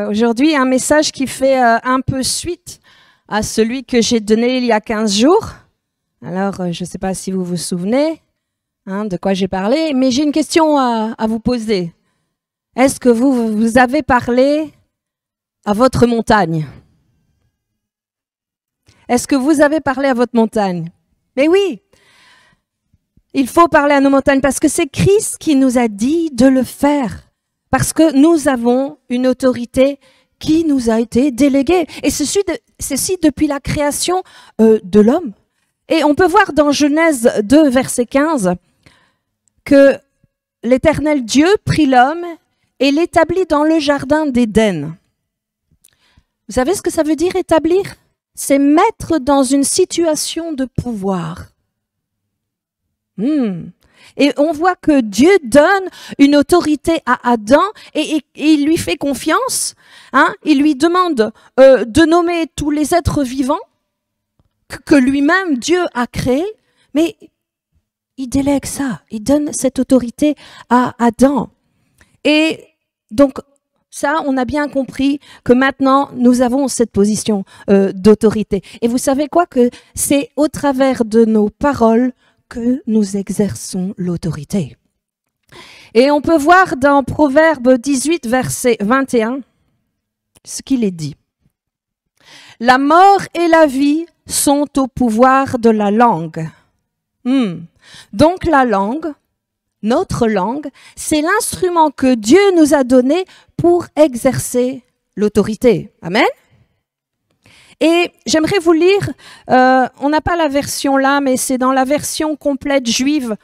Aujourd'hui, un message qui fait un peu suite à celui que j'ai donné il y a 15 jours. Alors, je ne sais pas si vous vous souvenez de quoi j'ai parlé, mais j'ai une question à vous poser. Est-ce que vous avez parlé à votre montagne? Est-ce que vous avez parlé à votre montagne? Mais oui, il faut parler à nos montagnes parce que c'est Christ qui nous a dit de le faire. Parce que nous avons une autorité qui nous a été déléguée. Et ceci depuis la création de l'homme. Et on peut voir dans Genèse 2, verset 15, que l'Éternel Dieu prit l'homme et l'établit dans le jardin d'Éden. Vous savez ce que ça veut dire établir? C'est mettre dans une situation de pouvoir. Et on voit que Dieu donne une autorité à Adam et il lui fait confiance. Il lui demande de nommer tous les êtres vivants que lui-même Dieu a créés, mais il délègue ça, il donne cette autorité à Adam. Et donc ça, on a bien compris que maintenant nous avons cette position d'autorité. Et vous savez quoi, que c'est au travers de nos paroles que nous exerçons l'autorité. Et on peut voir dans Proverbe 18, verset 21, ce qu'il est dit. La mort et la vie sont au pouvoir de la langue. Donc la langue, notre langue, c'est l'instrument que Dieu nous a donné pour exercer l'autorité. Amen. Et j'aimerais vous lire, on n'a pas la version là, mais c'est dans la version complète juive.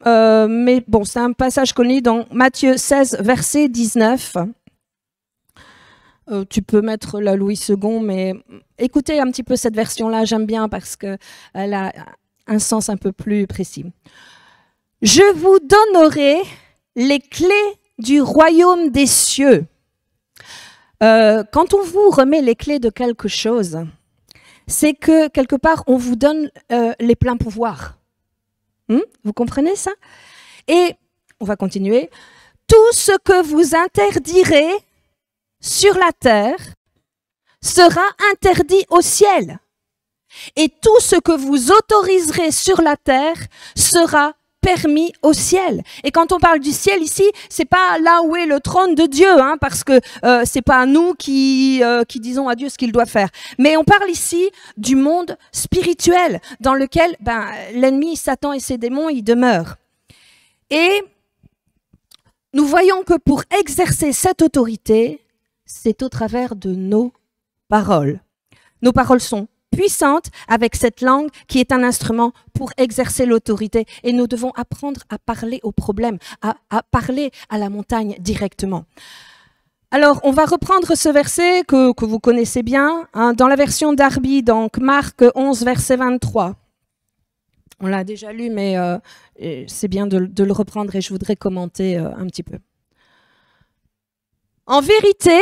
Mais bon, c'est un passage connu dans Matthieu 16, verset 19. Tu peux mettre la Louis II, mais écoutez un petit peu cette version-là, j'aime bien parce qu'elle a un sens un peu plus précis. « Je vous donnerai les clés du royaume des cieux. » Quand on vous remet les clés de quelque chose, c'est que quelque part, on vous donne les pleins pouvoirs. Vous comprenez ça? Et on va continuer. Tout ce que vous interdirez sur la terre sera interdit au ciel. Et tout ce que vous autoriserez sur la terre sera permis au ciel. Et quand on parle du ciel ici, c'est pas là où est le trône de Dieu, parce que c'est pas nous qui disons à Dieu ce qu'il doit faire. Mais on parle ici du monde spirituel dans lequel l'ennemi, Satan et ses démons, y demeurent. Et nous voyons que pour exercer cette autorité, c'est au travers de nos paroles. Nos paroles sont puissante avec cette langue qui est un instrument pour exercer l'autorité. Et nous devons apprendre à parler aux problèmes, à parler à la montagne directement. Alors, on va reprendre ce verset que vous connaissez bien, dans la version Darby, donc Marc 11, verset 23. On l'a déjà lu, mais c'est bien de le reprendre et je voudrais commenter un petit peu. En vérité,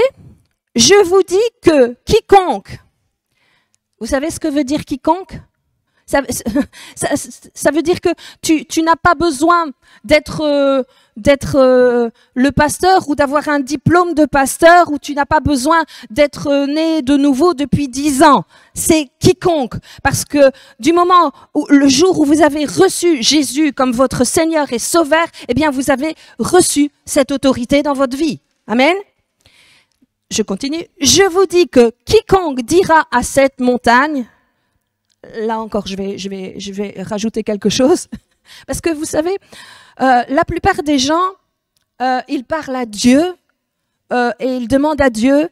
je vous dis que quiconque... Vous savez ce que veut dire quiconque? Ça veut dire que tu n'as pas besoin d'être le pasteur ou d'avoir un diplôme de pasteur, ou tu n'as pas besoin d'être né de nouveau depuis 10 ans. C'est quiconque. Parce que du moment où, le jour où vous avez reçu Jésus comme votre Seigneur et Sauveur, eh bien vous avez reçu cette autorité dans votre vie. Amen. Je continue. Je vous dis que quiconque dira à cette montagne, là encore je vais rajouter quelque chose, parce que vous savez, la plupart des gens, ils parlent à Dieu et ils demandent à Dieu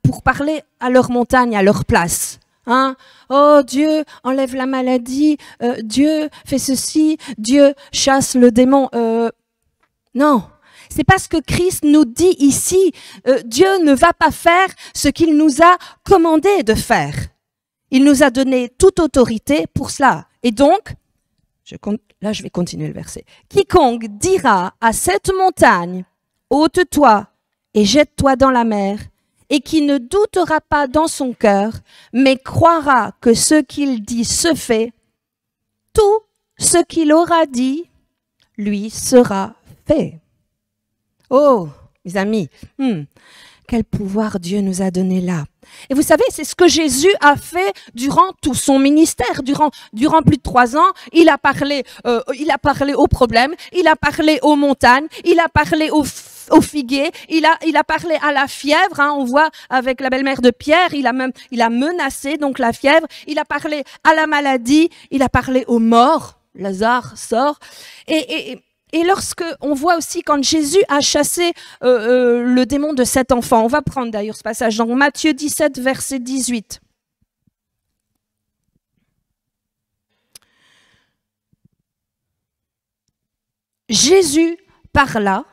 pour parler à leur montagne, à leur place. Oh Dieu, enlève la maladie, Dieu fait ceci, Dieu chasse le démon. Non. C'est parce que Christ nous dit ici, Dieu ne va pas faire ce qu'il nous a commandé de faire. Il nous a donné toute autorité pour cela. Et donc, là je vais continuer le verset. Quiconque dira à cette montagne, ôte-toi et jette-toi dans la mer, et qui ne doutera pas dans son cœur, mais croira que ce qu'il dit se fait, tout ce qu'il aura dit lui sera fait. Oh, mes amis, quel pouvoir Dieu nous a donné là. Et vous savez, c'est ce que Jésus a fait durant tout son ministère. Durant plus de 3 ans, il a parlé aux problèmes, il a parlé aux montagnes, il a parlé aux figuiers, il a parlé à la fièvre. On voit avec la belle-mère de Pierre, il a menacé donc la fièvre. Il a parlé à la maladie, il a parlé aux morts. Lazare sort. Et lorsque on voit aussi quand Jésus a chassé le démon de cet enfant, on va prendre d'ailleurs ce passage dans Matthieu 17, verset 18. Jésus parla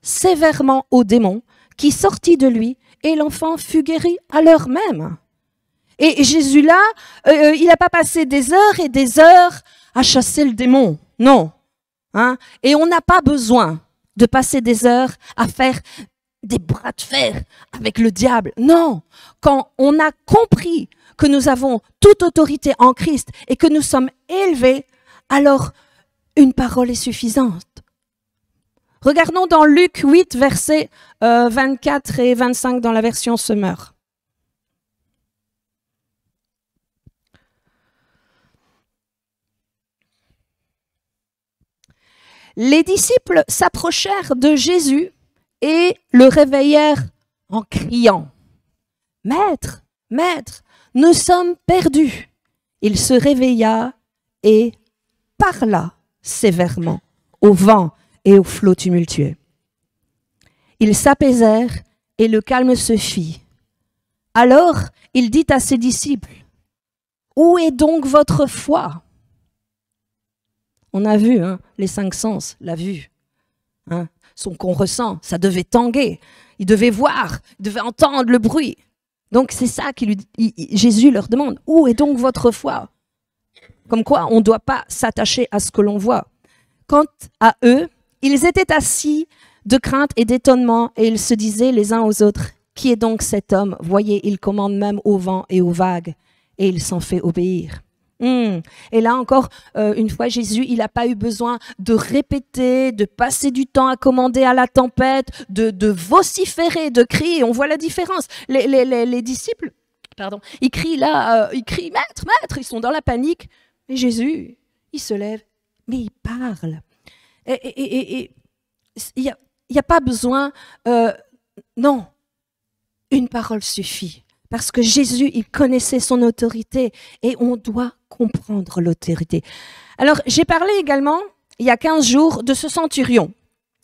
sévèrement au démon qui sortit de lui et l'enfant fut guéri à l'heure même. Et Jésus là, il n'a pas passé des heures et des heures à chasser le démon, non. Et on n'a pas besoin de passer des heures à faire des bras de fer avec le diable. Non, quand on a compris que nous avons toute autorité en Christ et que nous sommes élevés, alors une parole est suffisante. Regardons dans Luc 8, versets 24 et 25 dans la version Semeur. Les disciples s'approchèrent de Jésus et le réveillèrent en criant « Maître, Maître, nous sommes perdus !» Il se réveilla et parla sévèrement au vent et aux flots tumultueux. Ils s'apaisèrent et le calme se fit. Alors il dit à ses disciples « Où est donc votre foi ?» On a vu les 5 sens, la vue, son qu'on ressent, ça devait tanguer, il devait voir, il devait entendre le bruit. Donc c'est ça que Jésus leur demande, où est donc votre foi? Comme quoi on ne doit pas s'attacher à ce que l'on voit. Quant à eux, ils étaient assis de crainte et d'étonnement et ils se disaient les uns aux autres, qui est donc cet homme? Voyez, il commande même au vent et aux vagues et il s'en fait obéir. Et là encore, une fois, Jésus, il n'a pas eu besoin de répéter, de passer du temps à commander à la tempête, de vociférer, de crier. On voit la différence. Les disciples, ils crient là, ils crient « Maître, Maître !» Ils sont dans la panique. Mais Jésus, il se lève, mais il parle. Et il n'y a pas besoin, non, une parole suffit. Parce que Jésus, il connaissait son autorité et on doit comprendre l'autorité. Alors, j'ai parlé également, il y a 15 jours, de ce centurion.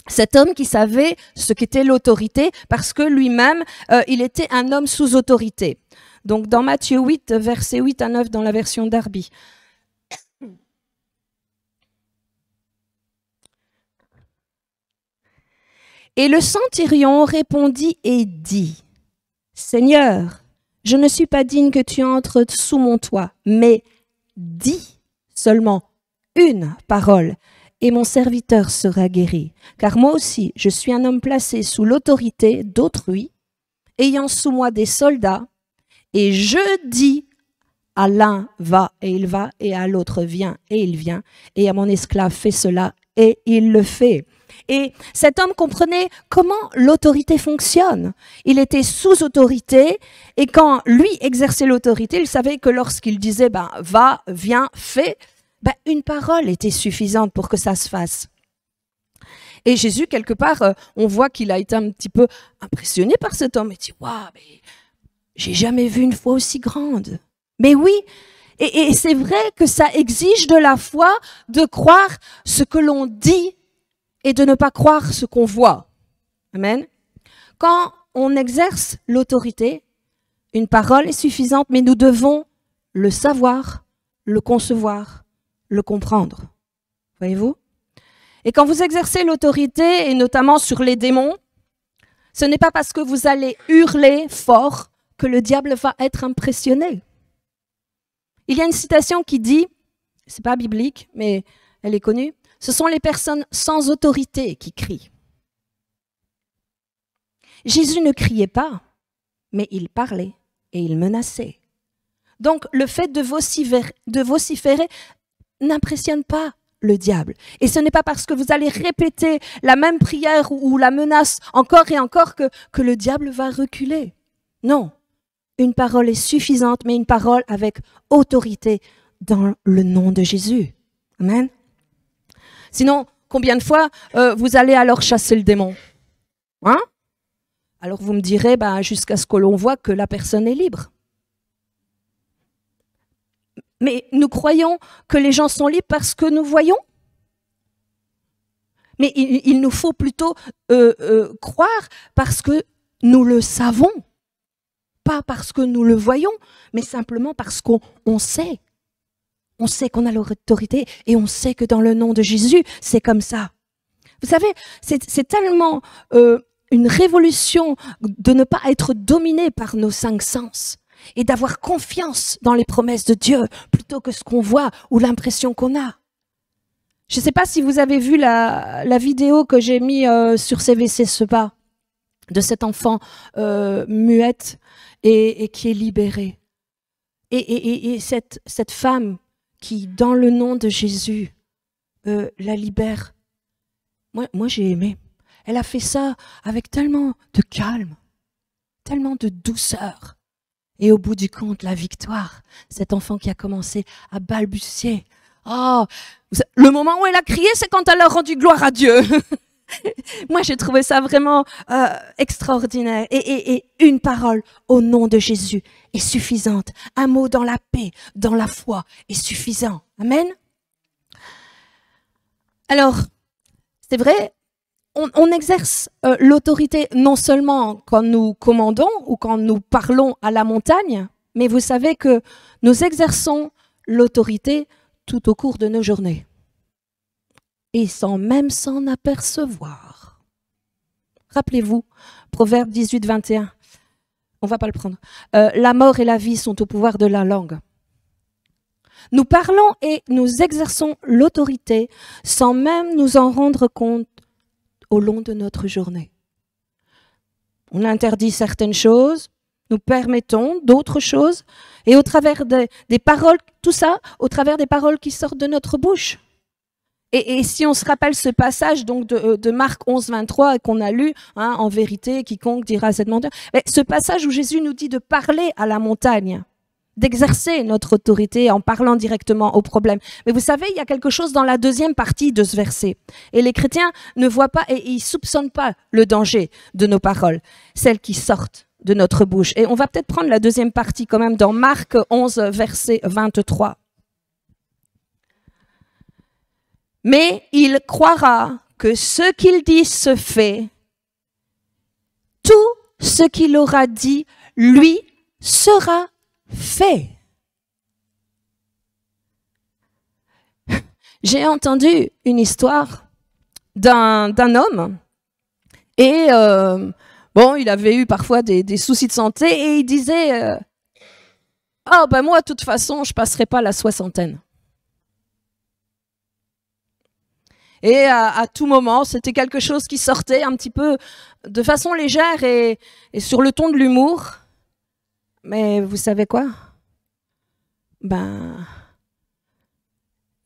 Cet homme qui savait ce qu'était l'autorité parce que lui-même, il était un homme sous autorité. Donc, dans Matthieu 8, versets 8 à 9, dans la version Darby. Et le centurion répondit et dit, « Seigneur, je ne suis pas digne que tu entres sous mon toit, mais dis seulement une parole et mon serviteur sera guéri. Car moi aussi, je suis un homme placé sous l'autorité d'autrui, ayant sous moi des soldats, et je dis à l'un va et il va, et à l'autre viens et il vient, et à mon esclave fais cela et il le fait. » Et cet homme comprenait comment l'autorité fonctionne. Il était sous autorité et quand lui exerçait l'autorité, il savait que lorsqu'il disait va, viens, fais, une parole était suffisante pour que ça se fasse. Et Jésus, quelque part, on voit qu'il a été un petit peu impressionné par cet homme. Il dit, waouh, mais j'ai jamais vu une foi aussi grande. Mais oui, et c'est vrai que ça exige de la foi de croire ce que l'on dit et de ne pas croire ce qu'on voit. Amen. Quand on exerce l'autorité, une parole est suffisante, mais nous devons le savoir, le concevoir, le comprendre. Voyez-vous? Et quand vous exercez l'autorité, et notamment sur les démons, ce n'est pas parce que vous allez hurler fort que le diable va être impressionné. Il y a une citation qui dit, c'est pas biblique, mais elle est connue, ce sont les personnes sans autorité qui crient. Jésus ne criait pas, mais il parlait et il menaçait. Donc le fait de vociférer n'impressionne pas le diable. Et ce n'est pas parce que vous allez répéter la même prière ou la menace encore et encore que le diable va reculer. Non, une parole est suffisante, mais une parole avec autorité dans le nom de Jésus. Amen. Sinon, combien de fois vous allez alors chasser le démon? Hein? Alors vous me direz, jusqu'à ce que l'on voit que la personne est libre. Mais nous croyons que les gens sont libres parce que nous voyons. Mais il nous faut plutôt croire parce que nous le savons. Pas parce que nous le voyons, mais simplement parce qu'on sait. On sait qu'on a l'autorité et on sait que dans le nom de Jésus, c'est comme ça. Vous savez, c'est tellement une révolution de ne pas être dominé par nos 5 sens et d'avoir confiance dans les promesses de Dieu plutôt que ce qu'on voit ou l'impression qu'on a. Je ne sais pas si vous avez vu la vidéo que j'ai mise sur CVC Seba de cet enfant muette et qui est libéré. Et cette femme qui, dans le nom de Jésus, la libère. Moi j'ai aimé. Elle a fait ça avec tellement de calme, tellement de douceur. Et au bout du compte, la victoire, cet enfant qui a commencé à balbutier. Oh, le moment où elle a crié, c'est quand elle a rendu gloire à Dieu. Moi, j'ai trouvé ça vraiment extraordinaire. Et une parole au nom de Jésus est suffisante. Un mot dans la paix, dans la foi est suffisant. Amen. Alors, c'est vrai, on exerce l'autorité non seulement quand nous commandons ou quand nous parlons à la montagne, mais vous savez que nous exerçons l'autorité tout au cours de nos journées. Et sans même s'en apercevoir. Rappelez-vous, Proverbe 18, 21. On ne va pas le prendre. La mort et la vie sont au pouvoir de la langue. Nous parlons et nous exerçons l'autorité sans même nous en rendre compte au long de notre journée. On interdit certaines choses, nous permettons d'autres choses, et au travers des paroles, tout ça, au travers des paroles qui sortent de notre bouche. Et si on se rappelle ce passage donc de Marc 11, 23 qu'on a lu, hein, en vérité, quiconque dira à cette montagne, ce passage où Jésus nous dit de parler à la montagne, d'exercer notre autorité en parlant directement au problème. Mais vous savez, il y a quelque chose dans la deuxième partie de ce verset. Et les chrétiens ne voient pas et ils soupçonnent pas le danger de nos paroles, celles qui sortent de notre bouche. Et on va peut-être prendre la deuxième partie quand même dans Marc 11, verset 23. Mais il croira que ce qu'il dit se fait. Tout ce qu'il aura dit, lui, sera fait. J'ai entendu une histoire d'un homme et il avait eu parfois des soucis de santé et il disait moi de toute façon je passerai pas la soixantaine. Et à tout moment, c'était quelque chose qui sortait un petit peu de façon légère et sur le ton de l'humour. Mais vous savez quoi?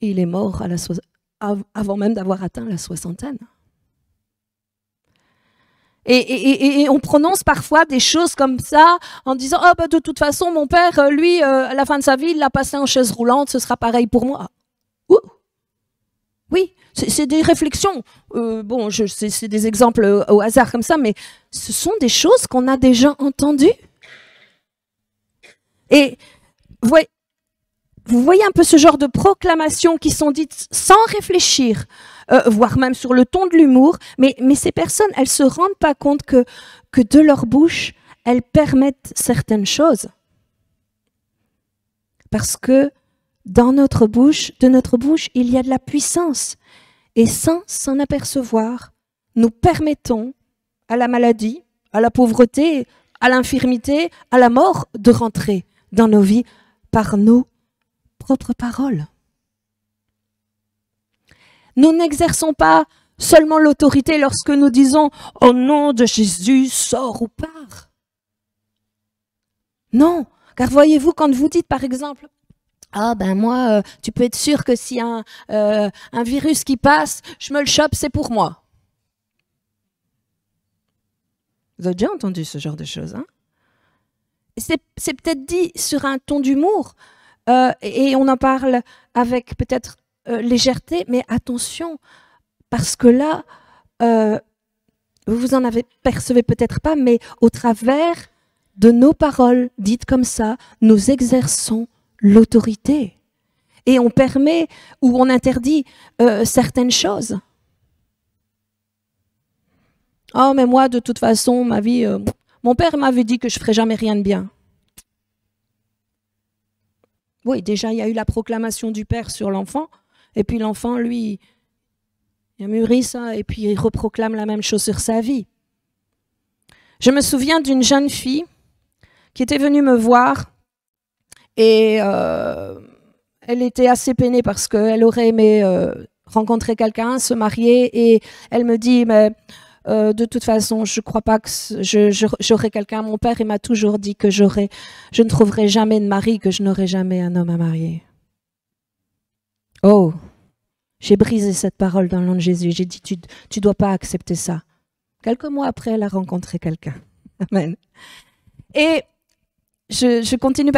Il est mort avant même d'avoir atteint la soixantaine. Et on prononce parfois des choses comme ça en disant « de toute façon, mon père, lui, à la fin de sa vie, il l'a passé en chaise roulante, ce sera pareil pour moi. » Oui, c'est des réflexions. C'est des exemples au hasard comme ça, mais ce sont des choses qu'on a déjà entendues. Et vous voyez un peu ce genre de proclamations qui sont dites sans réfléchir, voire même sur le ton de l'humour, mais ces personnes, elles se rendent pas compte que de leur bouche, elles permettent certaines choses. Parce que de notre bouche, il y a de la puissance. Et sans s'en apercevoir, nous permettons à la maladie, à la pauvreté, à l'infirmité, à la mort de rentrer dans nos vies par nos propres paroles. Nous n'exerçons pas seulement l'autorité lorsque nous disons « Au nom de Jésus, sors ou pars ». Non, car voyez-vous, quand vous dites par exemple Ah ben moi, tu peux être sûr que s'il y a un virus qui passe, je me le chope, c'est pour moi. Vous avez déjà entendu ce genre de choses, hein? C'est peut-être dit sur un ton d'humour, et on en parle avec peut-être légèreté, mais attention, parce que là, vous en avez percevez peut-être pas, mais au travers de nos paroles dites comme ça, nous exerçons l'autorité. Et on permet ou on interdit certaines choses. Oh, mais moi, de toute façon, ma vie, mon père m'avait dit que je ferais jamais rien de bien. Oui, déjà, il y a eu la proclamation du père sur l'enfant, et puis l'enfant, lui, il a mûri ça, et puis il reproclame la même chose sur sa vie. Je me souviens d'une jeune fille qui était venue me voir, et elle était assez peinée parce qu'elle aurait aimé rencontrer quelqu'un, se marier, et elle me dit, mais de toute façon, je ne crois pas que j'aurai quelqu'un. Mon père, il m'a toujours dit que je ne trouverai jamais de mari, que je n'aurai jamais un homme à marier. Oh, j'ai brisé cette parole dans le nom de Jésus. J'ai dit, tu ne dois pas accepter ça. Quelques mois après, elle a rencontré quelqu'un. Amen. Et je continue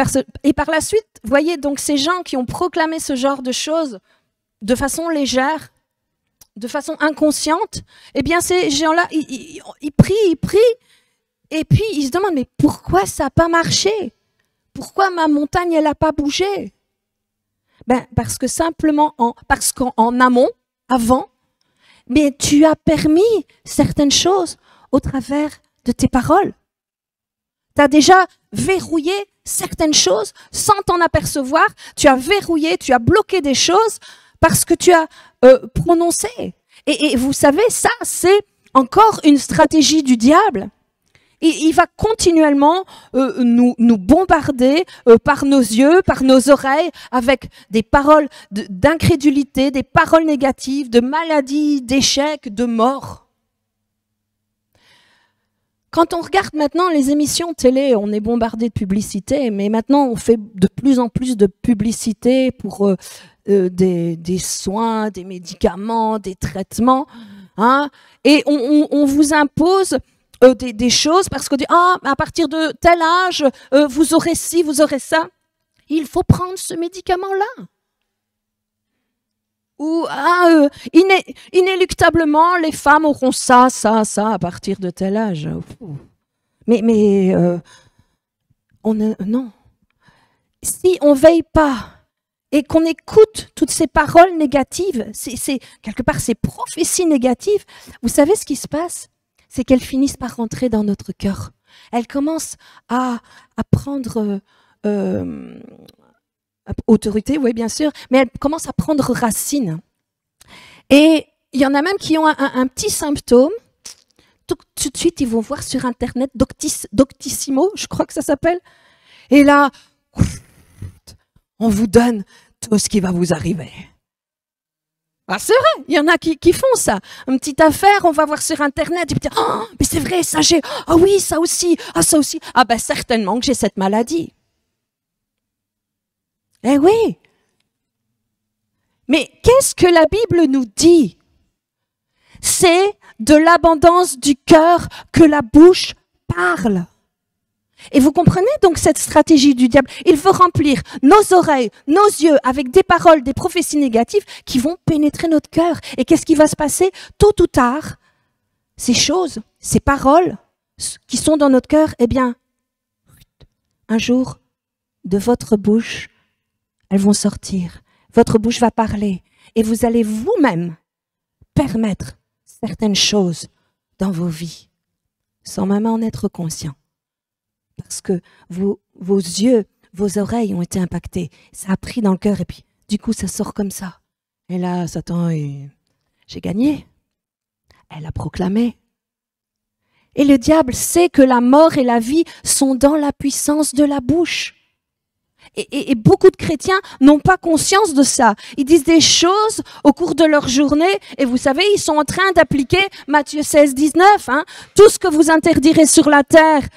et par la suite, vous voyez, donc ces gens qui ont proclamé ce genre de choses de façon légère, de façon inconsciente, eh bien ces gens-là, ils prient, et puis ils se demandent, mais pourquoi ça n'a pas marché? Pourquoi ma montagne, elle n'a pas bougé? Ben, parce que simplement, parce qu'en amont, avant, mais tu as permis certaines choses au travers de tes paroles. Tu as déjà verrouillé certaines choses sans t'en apercevoir. Tu as verrouillé, tu as bloqué des choses parce que tu as prononcé. Et vous savez, ça, c'est encore une stratégie du diable. Et il va continuellement nous bombarder par nos yeux, par nos oreilles, avec des paroles d'incrédulité, des paroles négatives, de maladie, d'échec, de mort. Quand on regarde maintenant les émissions télé, on est bombardé de publicité, mais maintenant on fait de plus en plus de publicité pour des soins, des médicaments, des traitements, hein, et on vous impose des choses parce que à partir de tel âge, vous aurez ci, vous aurez ça. Il faut prendre ce médicament-là. Ou inéluctablement, les femmes auront ça à partir de tel âge. Mais non. Si on veille pas et qu'on écoute toutes ces paroles négatives, quelque part ces prophéties négatives, vous savez ce qui se passe? C'est qu'elles finissent par rentrer dans notre cœur. Elles commencent à prendre autorité, oui bien sûr, mais elles commencent à prendre racine. Et il y en a même qui ont un petit symptôme. Tout de suite, ils vont voir sur Internet Doctissimo, je crois que ça s'appelle. Et là, on vous donne tout ce qui va vous arriver. Ah, c'est vrai, il y en a qui font ça. Une petite affaire, on va voir sur Internet, et puis oh, mais c'est vrai, ça j'ai, ah oui, ça aussi, ah ben certainement que j'ai cette maladie. Eh oui. Mais qu'est-ce que la Bible nous dit? C'est de l'abondance du cœur que la bouche parle. Et vous comprenez donc cette stratégie du diable? Il veut remplir nos oreilles, nos yeux avec des paroles, des prophéties négatives qui vont pénétrer notre cœur. Et qu'est-ce qui va se passer? Tôt ou tard, ces choses, ces paroles qui sont dans notre cœur, eh bien, un jour, de votre bouche, elles vont sortir. Votre bouche va parler. Et vous allez vous-même permettre certaines choses dans vos vies, sans même en être conscient. Parce que vos yeux, vos oreilles ont été impactés. Ça a pris dans le cœur et puis du coup ça sort comme ça. Et là, Satan, j'ai gagné. Elle a proclamé. Et le diable sait que la mort et la vie sont dans la puissance de la bouche. Et beaucoup de chrétiens n'ont pas conscience de ça. Ils disent des choses au cours de leur journée et vous savez, ils sont en train d'appliquer Matthieu 16, 19. Hein, tout ce que vous interdirez sur la terre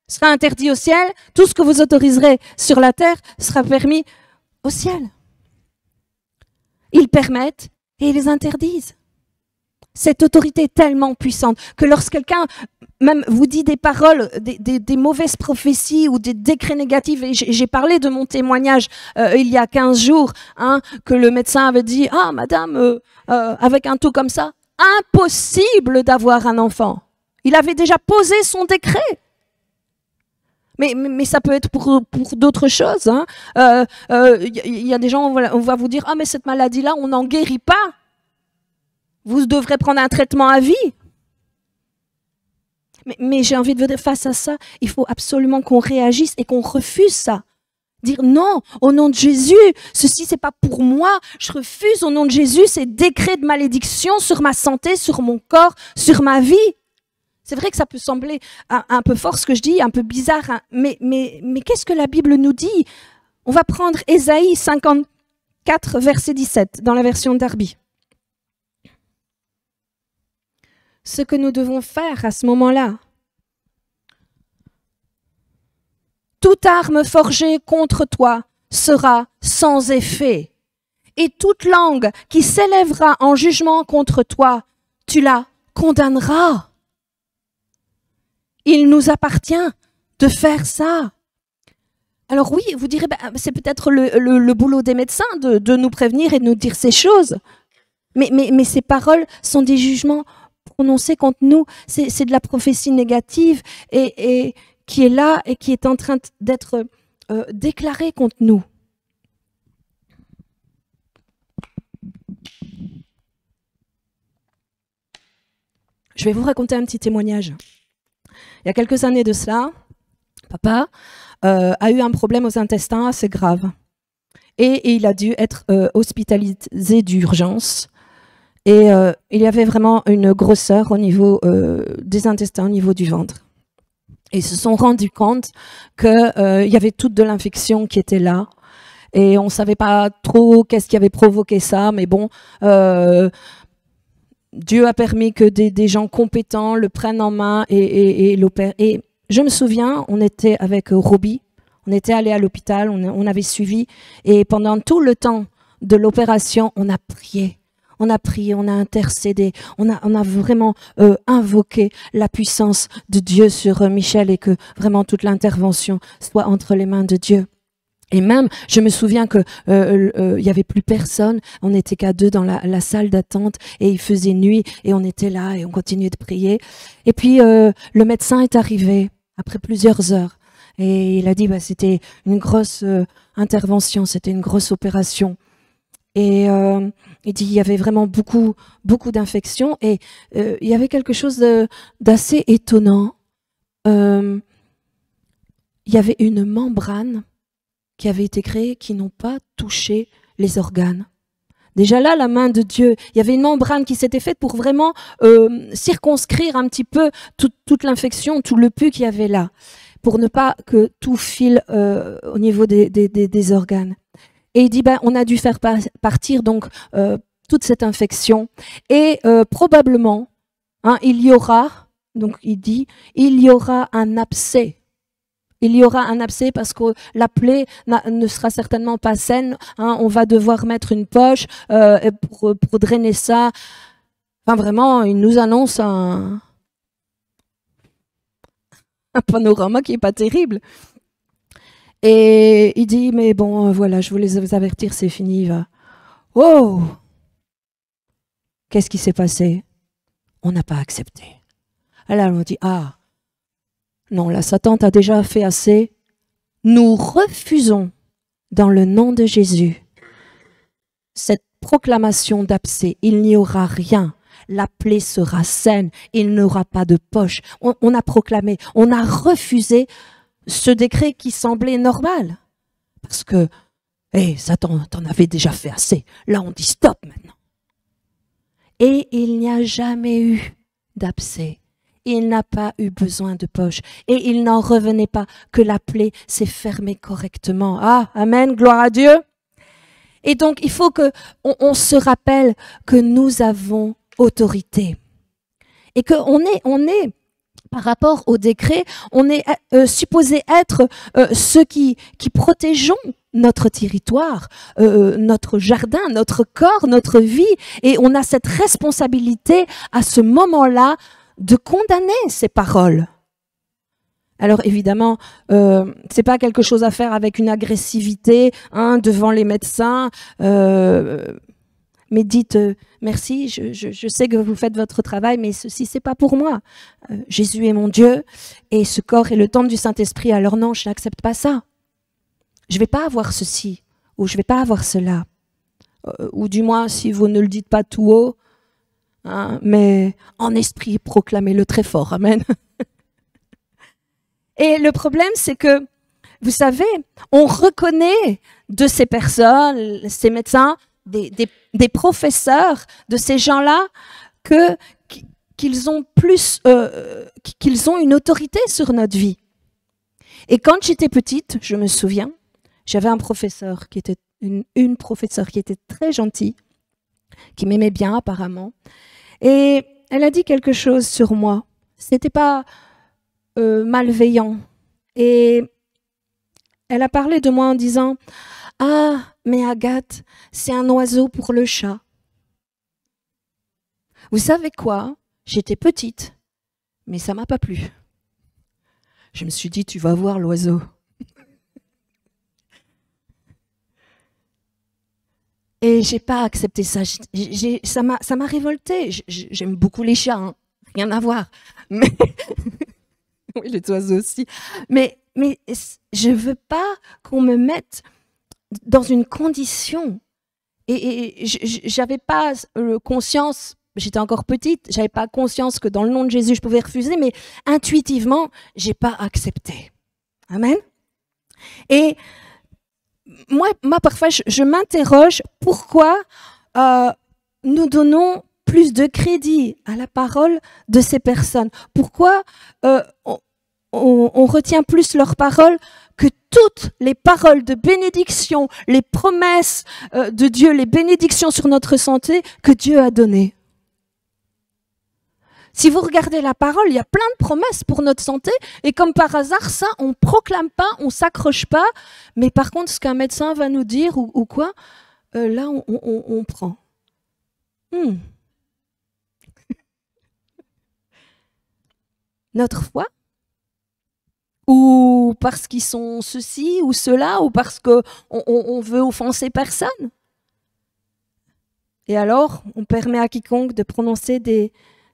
sera interdit au ciel. Tout ce que vous autoriserez sur la terre sera permis au ciel. Ils permettent et ils interdisent. Cette autorité est tellement puissante que lorsque quelqu'un même vous dit des paroles, des mauvaises prophéties ou des décrets négatifs, et j'ai parlé de mon témoignage il y a 15 jours, hein, que le médecin avait dit « Ah, madame, avec un taux comme ça, impossible d'avoir un enfant. » Il avait déjà posé son décret. Mais ça peut être pour d'autres choses. Hein. Y a des gens, on va vous dire « Ah, mais cette maladie-là, on n'en guérit pas. Vous devrez prendre un traitement à vie. » Mais j'ai envie de vous dire, face à ça, il faut absolument qu'on réagisse et qu'on refuse ça. Dire non, au nom de Jésus, ceci c'est pas pour moi. Je refuse au nom de Jésus ces décrets de malédiction sur ma santé, sur mon corps, sur ma vie. C'est vrai que ça peut sembler un peu fort ce que je dis, un peu bizarre, hein, mais qu'est-ce que la Bible nous dit? On va prendre Ésaïe 54, verset 17, dans la version Darby. Ce que nous devons faire à ce moment-là. Toute arme forgée contre toi sera sans effet, et toute langue qui s'élèvera en jugement contre toi, tu la condamneras. Il nous appartient de faire ça. Alors oui, vous direz, c'est peut-être le boulot des médecins de nous prévenir et de nous dire ces choses, mais ces paroles sont des jugements prononcé contre nous, c'est de la prophétie négative et qui est là et qui est en train d'être déclarée contre nous. Je vais vous raconter un petit témoignage. Il y a quelques années de cela, papa a eu un problème aux intestins assez grave et il a dû être hospitalisé d'urgence. Et il y avait vraiment une grosseur au niveau des intestins, au niveau du ventre. Et ils se sont rendus compte qu'il y avait toute de l'infection qui était là. Et on ne savait pas trop qu'est-ce qui avait provoqué ça, mais bon, Dieu a permis que des gens compétents le prennent en main et l'opèrent. Et je me souviens, on était avec Roby, on était allé à l'hôpital, on avait suivi. Et pendant tout le temps de l'opération, on a prié. On a prié, on a intercédé, on a vraiment invoqué la puissance de Dieu sur Michel et que vraiment toute l'intervention soit entre les mains de Dieu. Et même, je me souviens que y avait plus personne, on n'était qu'à 2 dans la salle d'attente et il faisait nuit et on était là et on continuait de prier. Et puis le médecin est arrivé après plusieurs heures et il a dit c'était une grosse intervention, c'était une grosse opération. Et il dit il y avait vraiment beaucoup d'infections et il y avait quelque chose d'assez étonnant. Il y avait une membrane qui avait été créée qui n'ont pas touché les organes. Déjà là, la main de Dieu, il y avait une membrane qui s'était faite pour vraiment circonscrire un petit peu toute l'infection, tout le pus qu'il y avait là, pour ne pas que tout file au niveau des organes. Et il dit, on a dû faire partir donc toute cette infection. Et probablement, il y aura, donc il dit, il y aura un abcès. Il y aura un abcès parce que la plaie ne sera certainement pas saine. On va devoir mettre une poche pour drainer ça. Enfin, vraiment, il nous annonce un panorama qui n'est pas terrible. Et il dit, mais bon, voilà, je voulais vous avertir, c'est fini. Va. Oh! Qu'est-ce qui s'est passé? On n'a pas accepté. Alors on dit, non, là, Satan t'a déjà fait assez. Nous refusons, dans le nom de Jésus, cette proclamation d'abcès. Il n'y aura rien. La plaie sera saine. Il n'y aura pas de poche. On a proclamé, on a refusé ce décret qui semblait normal. Parce que, Satan, t'en avais déjà fait assez. Là, on dit stop maintenant. Et il n'y a jamais eu d'abcès. Il n'a pas eu besoin de poche. Et il n'en revenait pas que la plaie s'est fermée correctement. Amen, gloire à Dieu. Et donc, il faut qu'on se rappelle que nous avons autorité. Et qu'on est par rapport au décret, on est supposé être ceux qui protégeons notre territoire, notre jardin, notre corps, notre vie, et on a cette responsabilité à ce moment-là de condamner ces paroles. Alors évidemment, c'est pas quelque chose à faire avec une agressivité devant les médecins. Mais dites merci, je sais que vous faites votre travail, mais ceci c'est pas pour moi. Jésus est mon Dieu et ce corps est le temple du Saint-Esprit. Alors non, je n'accepte pas ça. Je vais pas avoir ceci ou je vais pas avoir cela. Ou du moins si vous ne le dites pas tout haut, mais en esprit proclamez-le très fort. Amen. Et le problème c'est que vous savez, on reconnaît de ces personnes, ces médecins, des professeurs, de ces gens-là, qu'ils ont qu'ils ont une autorité sur notre vie. Et quand j'étais petite, je me souviens, j'avais un professeur qui était une professeure qui était très gentille, qui m'aimait bien apparemment, et elle a dit quelque chose sur moi. C'était pas malveillant, et elle a parlé de moi en disant « Ah, mais Agathe, c'est un oiseau pour le chat. » Vous savez quoi? J'étais petite, mais ça m'a pas plu. Je me suis dit « Tu vas voir l'oiseau. » Et j'ai pas accepté ça. Ça m'a révoltée. J'aime beaucoup les chats, rien à voir. Mais oui, les oiseaux aussi. Mais je veux pas qu'on me mette dans une condition. Et j'avais pas conscience, j'étais encore petite, j'avais pas conscience que dans le nom de Jésus, je pouvais refuser, mais intuitivement, j'ai pas accepté. Amen. Et moi parfois, je m'interroge pourquoi nous donnons plus de crédit à la parole de ces personnes. Pourquoi on retient plus leurs paroles que toutes les paroles de bénédiction, les promesses de Dieu, les bénédictions sur notre santé que Dieu a données. Si vous regardez la parole, il y a plein de promesses pour notre santé et comme par hasard, ça, on proclame pas, on s'accroche pas, mais par contre, ce qu'un médecin va nous dire ou quoi, là, on prend. Notre foi, ou parce qu'ils sont ceci ou cela, ou parce qu'on veut offenser personne. Et alors, on permet à quiconque de prononcer des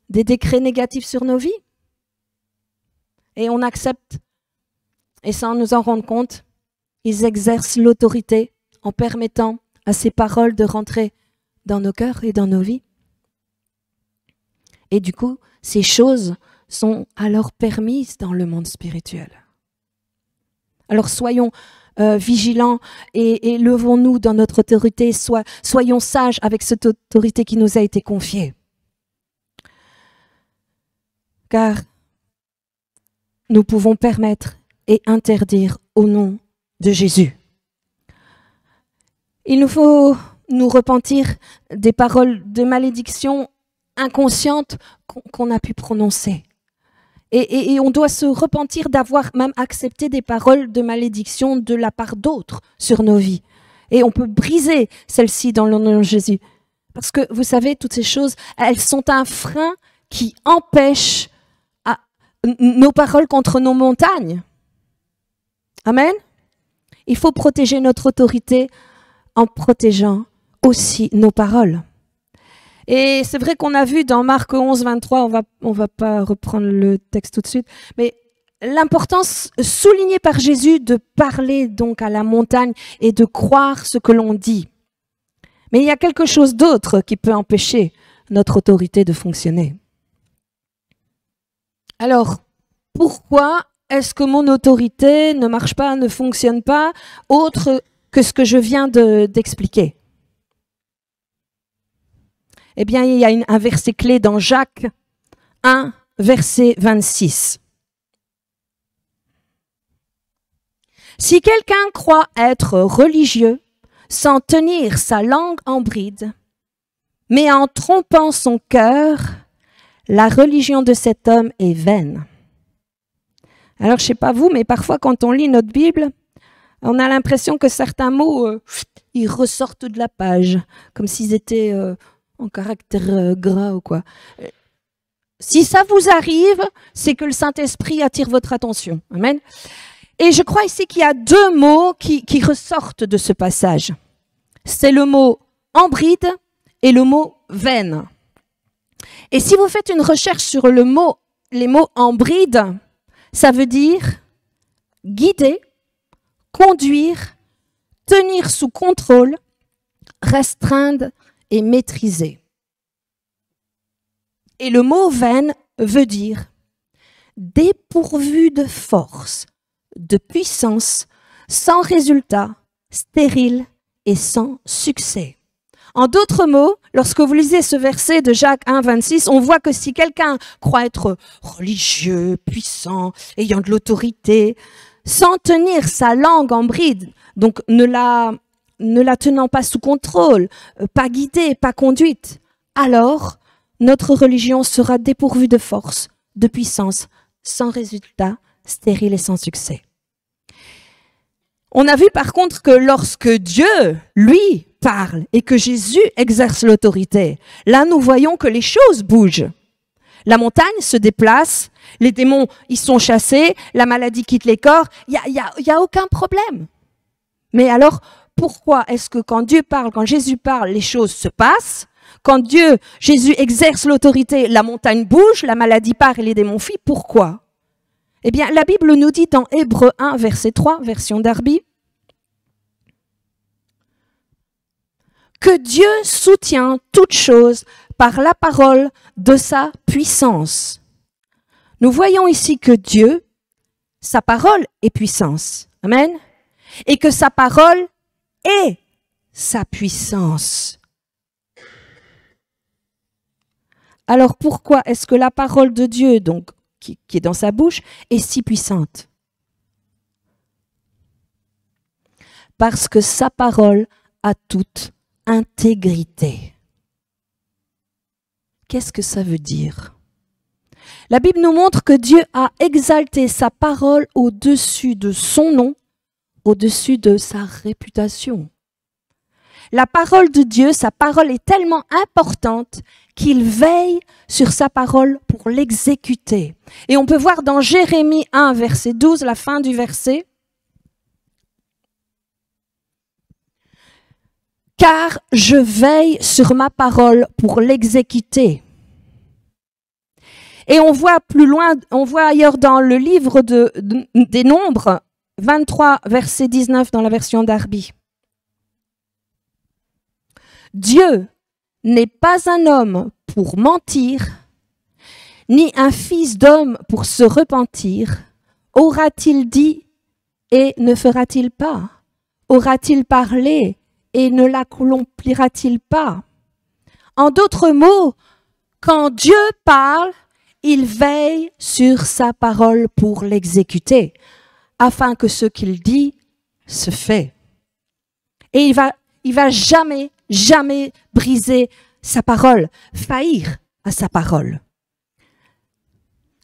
décrets négatifs sur nos vies. Et on accepte. Et sans nous en rendre compte, ils exercent l'autorité en permettant à ces paroles de rentrer dans nos cœurs et dans nos vies. Et du coup, ces choses sont alors permises dans le monde spirituel. Alors soyons vigilants et levons-nous dans notre autorité, soyons sages avec cette autorité qui nous a été confiée. Car nous pouvons permettre et interdire au nom de Jésus. Il nous faut nous repentir des paroles de malédiction inconscientes qu'on a pu prononcer. Et on doit se repentir d'avoir même accepté des paroles de malédiction de la part d'autres sur nos vies. Et on peut briser celles-ci dans le nom de Jésus. Parce que vous savez, toutes ces choses, elles sont un frein qui empêche nos paroles contre nos montagnes. Amen. Il faut protéger notre autorité en protégeant aussi nos paroles. Et c'est vrai qu'on a vu dans Marc 11, 23, on va pas reprendre le texte tout de suite, mais l'importance soulignée par Jésus de parler donc à la montagne et de croire ce que l'on dit. Mais il y a quelque chose d'autre qui peut empêcher notre autorité de fonctionner. Alors, pourquoi est-ce que mon autorité ne marche pas, ne fonctionne pas, autre que ce que je viens d'expliquer? Eh bien, il y a un verset clé dans Jacques 1, verset 26. Si quelqu'un croit être religieux sans tenir sa langue en bride, mais en trompant son cœur, la religion de cet homme est vaine. Alors, je sais pas vous, mais parfois, quand on lit notre Bible, on a l'impression que certains mots, ils ressortent de la page, comme s'ils étaient en caractère gras ou quoi. Si ça vous arrive, c'est que le Saint-Esprit attire votre attention. Amen. Et je crois ici qu'il y a deux mots qui ressortent de ce passage. C'est le mot embride et le mot veine. Et si vous faites une recherche sur les mots embride, ça veut dire guider, conduire, tenir sous contrôle, restreindre et maîtriser. Et le mot veine veut dire dépourvu de force, de puissance, sans résultat, stérile et sans succès. En d'autres mots, lorsque vous lisez ce verset de Jacques 1, 26, on voit que si quelqu'un croit être religieux, puissant, ayant de l'autorité, sans tenir sa langue en bride, donc ne la tenant pas sous contrôle, pas guidée, pas conduite, alors notre religion sera dépourvue de force, de puissance, sans résultat, stérile et sans succès. On a vu par contre que lorsque Dieu, lui, parle et que Jésus exerce l'autorité, là nous voyons que les choses bougent. La montagne se déplace, les démons ils sont chassés, la maladie quitte les corps, il y a aucun problème. Mais alors, pourquoi est-ce que quand Dieu parle, quand Jésus parle, les choses se passent? Quand Jésus exerce l'autorité, la montagne bouge, la maladie part et les démons fuient. Pourquoi? Eh bien, la Bible nous dit dans Hébreux 1, verset 3, version Darby, que Dieu soutient toutes choses par la parole de sa puissance. Nous voyons ici que Dieu, sa parole est puissance. Amen. Et que sa parole est sa puissance. Alors pourquoi est-ce que la parole de Dieu, donc, qui est dans sa bouche, est si puissante? Parce que sa parole a toute intégrité. Qu'est-ce que ça veut dire? La Bible nous montre que Dieu a exalté sa parole au-dessus de son nom, au-dessus de sa réputation. La parole de Dieu, sa parole est tellement importante qu'il veille sur sa parole pour l'exécuter. Et on peut voir dans Jérémie 1, verset 12, la fin du verset. Car je veille sur ma parole pour l'exécuter. Et on voit plus loin, on voit ailleurs dans le livre des Nombres, 23, verset 19 dans la version Darby. Dieu n'est pas un homme pour mentir, ni un fils d'homme pour se repentir. Aura-t-il dit et ne fera-t-il pas? Aura-t-il parlé et ne l'accomplira-t-il pas? En d'autres mots, quand Dieu parle, il veille sur sa parole pour l'exécuter, afin que ce qu'il dit se fait. Et il va jamais briser sa parole, faillir à sa parole.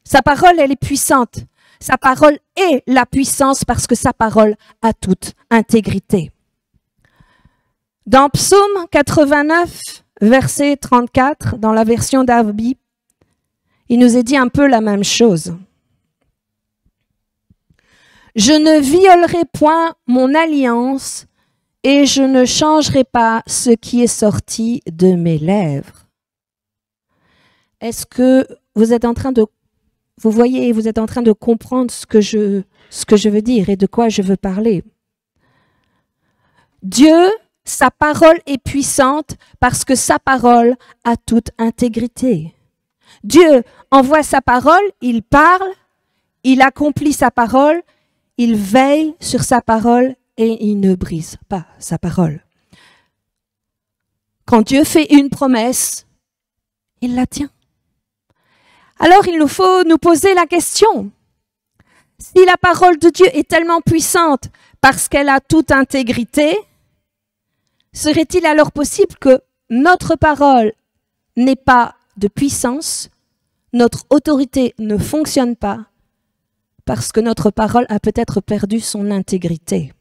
Sa parole, elle est puissante. Sa parole est la puissance parce que sa parole a toute intégrité. Dans Psaume 89, verset 34, dans la version Darby, il nous est dit un peu la même chose. Je ne violerai point mon alliance et je ne changerai pas ce qui est sorti de mes lèvres. Est-ce que vous êtes en train de, vous voyez, vous êtes en train de comprendre ce que je veux dire et de quoi je veux parler? Dieu, sa parole est puissante parce que sa parole a toute intégrité. Dieu envoie sa parole, il parle, il accomplit sa parole, il veille sur sa parole et il ne brise pas sa parole. Quand Dieu fait une promesse, il la tient. Alors il nous faut nous poser la question. Si la parole de Dieu est tellement puissante parce qu'elle a toute intégrité, serait-il alors possible que notre parole n'ait pas de puissance, notre autorité ne fonctionne pas parce que notre parole a peut-être perdu son intégrité.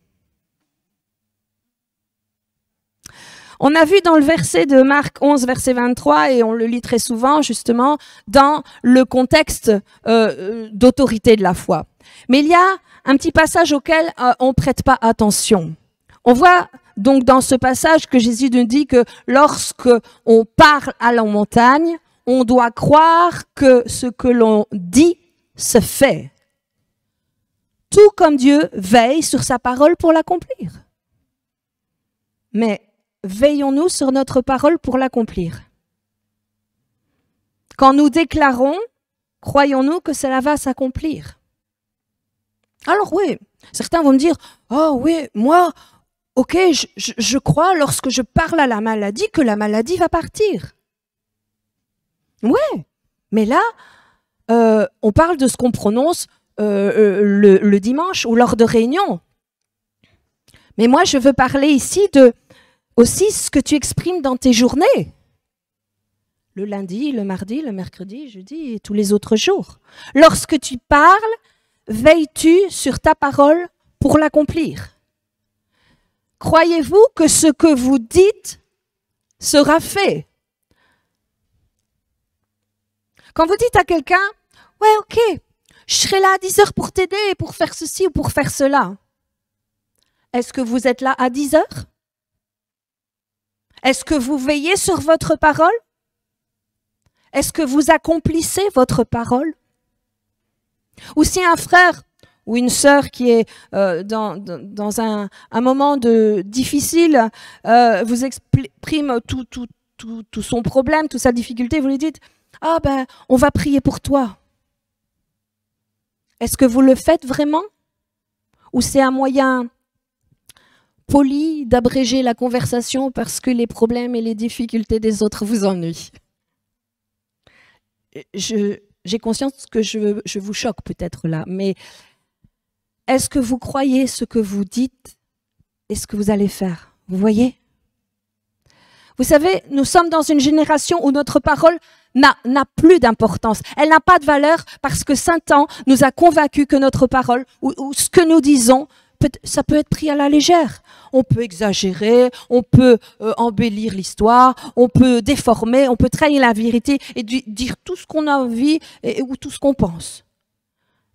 On a vu dans le verset de Marc 11, verset 23, et on le lit très souvent justement, dans le contexte d'autorité de la foi. Mais il y a un petit passage auquel on ne prête pas attention. On voit donc dans ce passage que Jésus nous dit que lorsque on parle à la montagne, on doit croire que ce que l'on dit se fait. Tout comme Dieu veille sur sa parole pour l'accomplir. Mais veillons-nous sur notre parole pour l'accomplir? Quand nous déclarons, croyons-nous que cela va s'accomplir? Alors oui, certains vont me dire, oh oui, moi, ok, je crois lorsque je parle à la maladie que la maladie va partir. Ouais, mais là, on parle de ce qu'on prononce le dimanche ou lors de réunions. Mais moi, je veux parler ici de aussi ce que tu exprimes dans tes journées. Le lundi, le mardi, le mercredi, jeudi et tous les autres jours. Lorsque tu parles, veilles-tu sur ta parole pour l'accomplir? Croyez-vous que ce que vous dites sera fait? Quand vous dites à quelqu'un, ouais, ok, je serai là à 10 heures pour t'aider, pour faire ceci ou pour faire cela. Est-ce que vous êtes là à 10 heures? Est-ce que vous veillez sur votre parole? Est-ce que vous accomplissez votre parole? Ou si un frère ou une sœur qui est dans un moment difficile vous exprime tout son problème, toute sa difficulté, vous lui dites « Ah ben, on va prier pour toi ». Est-ce que vous le faites vraiment? Ou c'est un moyen poli d'abréger la conversation parce que les problèmes et les difficultés des autres vous ennuient? J'ai conscience que je vous choque peut-être là, mais est-ce que vous croyez ce que vous dites et ce que vous allez faire? Vous voyez? Vous savez, nous sommes dans une génération où notre parole n'a plus d'importance. Elle n'a pas de valeur parce que Satan nous a convaincus que notre parole ou ce que nous disons, ça peut être pris à la légère. On peut exagérer, on peut embellir l'histoire, on peut déformer, on peut trahir la vérité et dire tout ce qu'on a envie ou tout ce qu'on pense.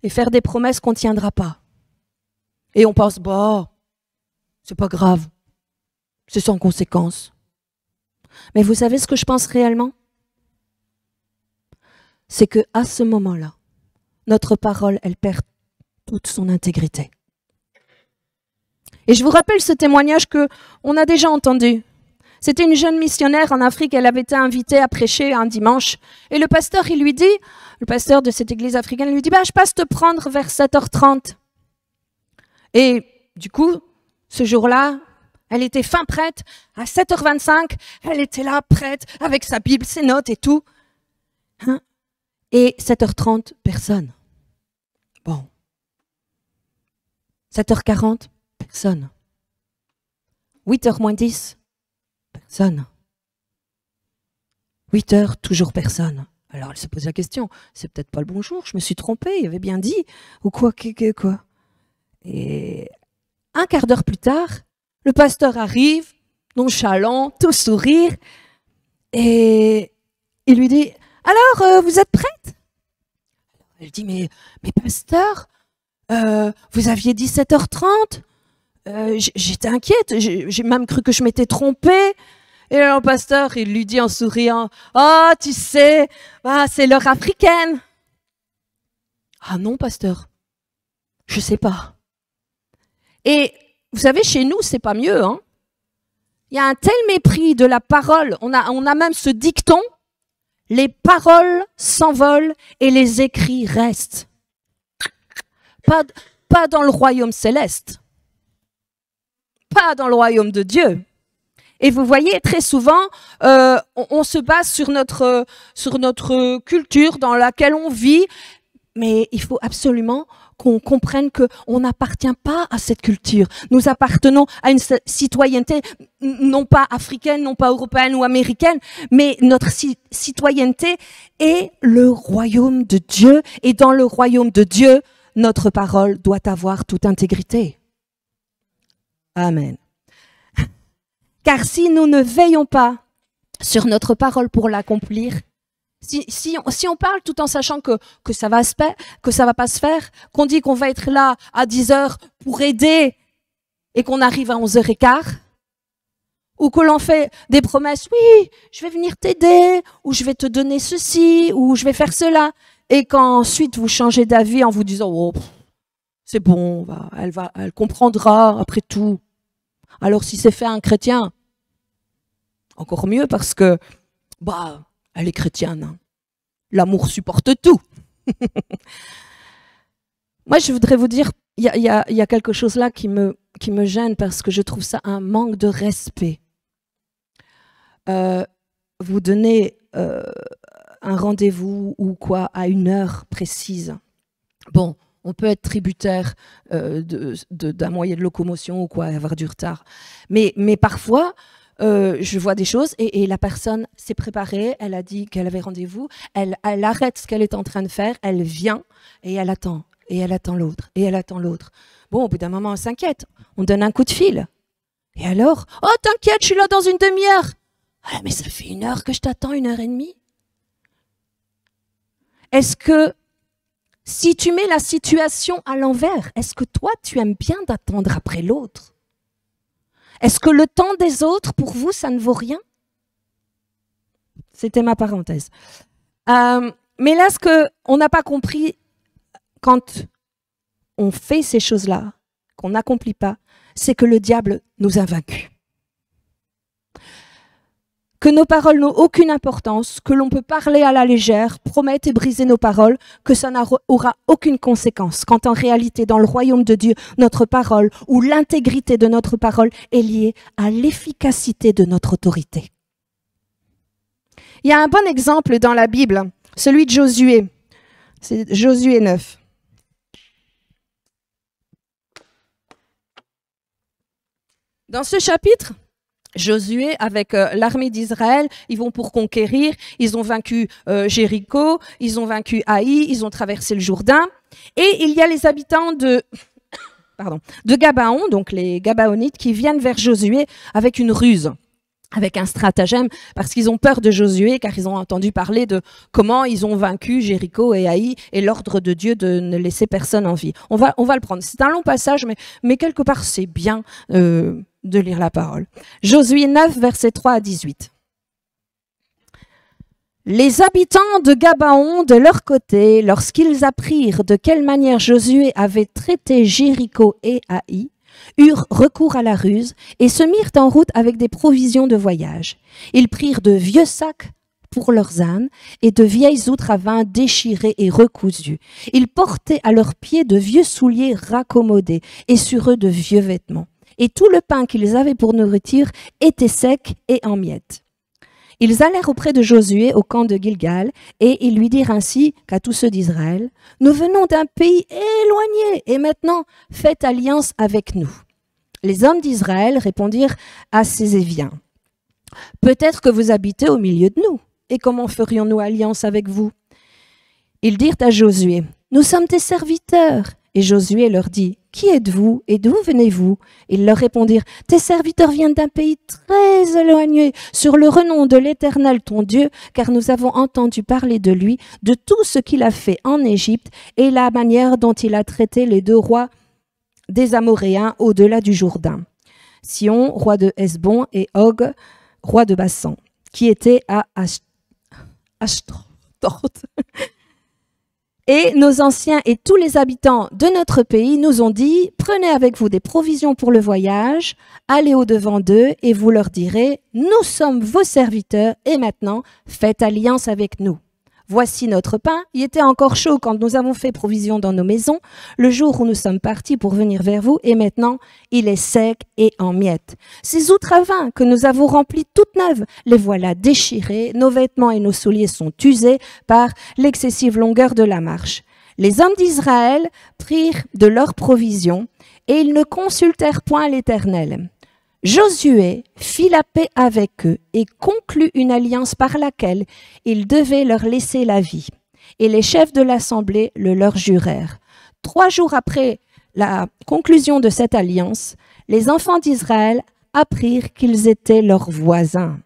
Et faire des promesses qu'on ne tiendra pas. Et on pense, bah, c'est pas grave, c'est sans conséquence. Mais vous savez ce que je pense réellement? C'est qu'à ce moment-là, notre parole, elle perd toute son intégrité. Et je vous rappelle ce témoignage qu'on a déjà entendu. C'était une jeune missionnaire en Afrique, elle avait été invitée à prêcher un dimanche. Et le pasteur, le pasteur de cette église africaine, lui dit, bah, je passe te prendre vers 7h30. Et du coup, ce jour-là, elle était fin prête. À 7h25, elle était là, prête, avec sa Bible, ses notes et tout. Hein? Et 7h30, personne. Bon. 7h40, personne. 8h moins 10, personne. 8h, toujours personne. Alors elle se pose la question, c'est peut-être pas le bon jour, je me suis trompée, il avait bien dit, ou quoi. Et un quart d'heure plus tard, le pasteur arrive, nonchalant, tout sourire, et il lui dit, alors, vous êtes prête? Elle dit, mais pasteur, vous aviez dit 7h30? J'étais inquiète, j'ai même cru que je m'étais trompée. Et alors le pasteur, il lui dit en souriant, oh, tu sais, c'est l'heure africaine. Ah non, pasteur, je sais pas. Et vous savez, chez nous, c'est pas mieux, hein. Il y a un tel mépris de la parole, on a même ce dicton, les paroles s'envolent et les écrits restent. Pas dans le royaume céleste. Pas dans le royaume de Dieu. Et vous voyez, très souvent, on se base sur notre culture dans laquelle on vit, mais il faut absolument qu'on comprenne qu'on n'appartient pas à cette culture. Nous appartenons à une citoyenneté, non pas africaine, non pas européenne ou américaine, mais notre citoyenneté est le royaume de Dieu. Et dans le royaume de Dieu, notre parole doit avoir toute intégrité. Amen. Car si nous ne veillons pas sur notre parole pour l'accomplir, si on parle tout en sachant que ça va pas se faire, qu'on dit qu'on va être là à 10h pour aider et qu'on arrive à 11h15, ou que l'on fait des promesses, oui, je vais venir t'aider, ou je vais te donner ceci, ou je vais faire cela, et qu'ensuite vous changez d'avis en vous disant, oh, c'est bon, elle comprendra après tout. Alors si c'est fait à un chrétien, encore mieux parce que, elle est chrétienne. Hein. L'amour supporte tout. Moi, je voudrais vous dire, il y a quelque chose là qui me gêne parce que je trouve ça un manque de respect. Vous donnez un rendez-vous ou quoi à une heure précise. Bon, on peut être tributaire d'un moyen de locomotion ou quoi, avoir du retard. Mais parfois, je vois des choses et la personne s'est préparée, elle a dit qu'elle avait rendez-vous, elle arrête ce qu'elle est en train de faire, elle vient et elle attend. Et elle attend l'autre, et elle attend l'autre. Bon, au bout d'un moment, on s'inquiète, on donne un coup de fil. Et alors, oh t'inquiète, je suis là dans une demi-heure. Ah, mais ça fait 1 heure que je t'attends, 1h30. Est-ce que, si tu mets la situation à l'envers, est-ce que toi, tu aimes bien d'attendre après l'autre? Est-ce que le temps des autres, pour vous, ça ne vaut rien? C'était ma parenthèse. Mais là, ce qu'on n'a pas compris quand on fait ces choses-là, qu'on n'accomplit pas, c'est que le diable nous a vaincus. Que nos paroles n'ont aucune importance, que l'on peut parler à la légère, promettre et briser nos paroles, que ça n'aura aucune conséquence, quand en réalité, dans le royaume de Dieu, notre parole ou l'intégrité de notre parole est liée à l'efficacité de notre autorité. Il y a un bon exemple dans la Bible, celui de Josué. C'est Josué 9. Dans ce chapitre, Josué, avec l'armée d'Israël, ils vont pour conquérir, ils ont vaincu Jéricho, ils ont vaincu Haï, ils ont traversé le Jourdain, et il y a les habitants de Gabaon, donc les Gabaonites, qui viennent vers Josué avec une ruse, avec un stratagème, parce qu'ils ont peur de Josué, car ils ont entendu parler de comment ils ont vaincu Jéricho et Haï, et l'ordre de Dieu de ne laisser personne en vie. On va le prendre. C'est un long passage, mais quelque part, c'est bien de lire la parole. Josué 9, versets 3 à 18. Les habitants de Gabaon, de leur côté, lorsqu'ils apprirent de quelle manière Josué avait traité Jéricho et Haï, eurent recours à la ruse et se mirent en route avec des provisions de voyage. Ils prirent de vieux sacs pour leurs ânes et de vieilles outres à vin déchirées et recousues. Ils portaient à leurs pieds de vieux souliers raccommodés et sur eux de vieux vêtements. Et tout le pain qu'ils avaient pour nourriture était sec et en miettes. Ils allèrent auprès de Josué au camp de Gilgal, et ils lui dirent ainsi qu'à tous ceux d'Israël, « Nous venons d'un pays éloigné, et maintenant faites alliance avec nous. » Les hommes d'Israël répondirent à ces Éviens, « Peut-être que vous habitez au milieu de nous, et comment ferions-nous alliance avec vous ?» Ils dirent à Josué, « Nous sommes tes serviteurs. » Et Josué leur dit, « Qui êtes-vous et d'où venez-vous » Ils leur répondirent, « Tes serviteurs viennent d'un pays très éloigné, sur le renom de l'Éternel ton Dieu, car nous avons entendu parler de lui, de tout ce qu'il a fait en Égypte et la manière dont il a traité les 2 rois des Amoréens au-delà du Jourdain, Sion, roi de Hesbon, et Og, roi de Bassan, qui étaient à Ashtaroth. Et nos anciens et tous les habitants de notre pays nous ont dit, prenez avec vous des provisions pour le voyage, allez au-devant d'eux et vous leur direz, nous sommes vos serviteurs et maintenant faites alliance avec nous. Voici notre pain, il était encore chaud quand nous avons fait provision dans nos maisons, le jour où nous sommes partis pour venir vers vous, et maintenant il est sec et en miettes. Ces outres à vin que nous avons remplies toutes neuves, les voilà déchirées, nos vêtements et nos souliers sont usés par l'excessive longueur de la marche. Les hommes d'Israël prirent de leurs provisions, et ils ne consultèrent point l'Éternel. Josué fit la paix avec eux et conclut une alliance par laquelle il devait leur laisser la vie. Et les chefs de l'assemblée le leur jurèrent. 3 jours après la conclusion de cette alliance, les enfants d'Israël apprirent qu'ils étaient leurs voisins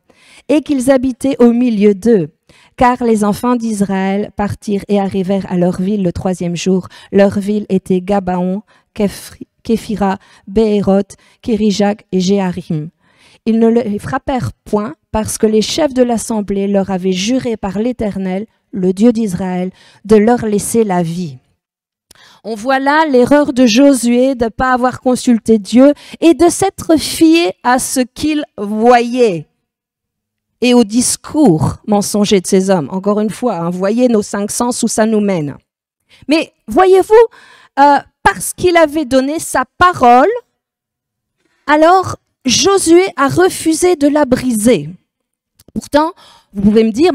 et qu'ils habitaient au milieu d'eux. Car les enfants d'Israël partirent et arrivèrent à leur ville le 3e jour. Leur ville était Gabaon, Képhira, Béhéroth, Kérijak et Jéharim. Ils ne les frappèrent point parce que les chefs de l'assemblée leur avaient juré par l'Éternel, le Dieu d'Israël, de leur laisser la vie. On voit là l'erreur de Josué de ne pas avoir consulté Dieu et de s'être fié à ce qu'il voyait et au discours mensonger de ces hommes. Encore une fois, hein, voyez nos 5 sens où ça nous mène. Mais voyez-vous, parce qu'il avait donné sa parole, alors Josué a refusé de la briser. Pourtant, vous pouvez me dire,